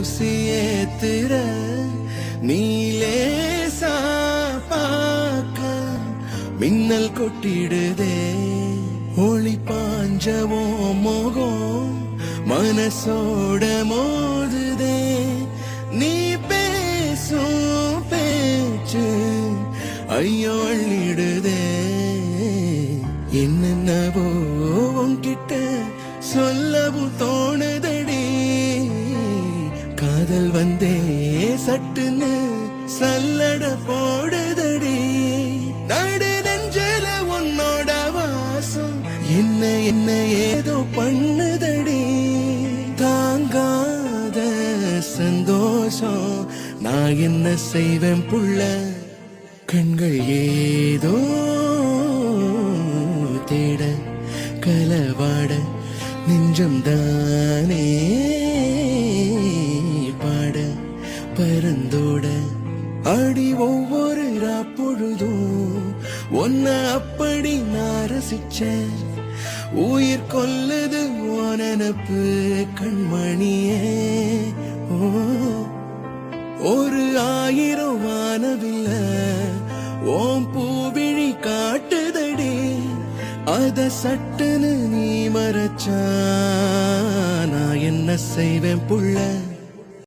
ஊசி ஏத்துற நீலேசா பார்க்க மின்னல் கொட்டிடுதே ஒளி பாஞ்சவோ மோகம் மனசோட மோதுதே நீ பேசும் பேச்சு ஐயோ அள்ளிடுதே என்னென்னவோ உன்கிட்ட சொல்லவும் தோணுதடி காதல் வந்தே சட்டுன்னு சல்லட போடுதடி நடு நெஞ்சல உன்னோட வாசம் என்ன என்ன ஏதோ பண்ணுதடி தாங்காத சந்தோஷம் நான் என்ன செய்வேன் புள்ள கண்கள் ஏதோ தேட கலவாட நெஞ்சம் தானே பாட பரந்தோட அடி ஒவ்வொரு பொழுதும் ஒன்ன அப்படி நான் ரசிச்சேன் உயிர் கொல்லுது நினப்பு கண்மணியே ஒரு 1000 வானவில்ல ஓம் பூவிழி காட்டுதடி அத சட்டுன்னு நீ மறைச்சா நான் என்ன செய்வேன் புள்ள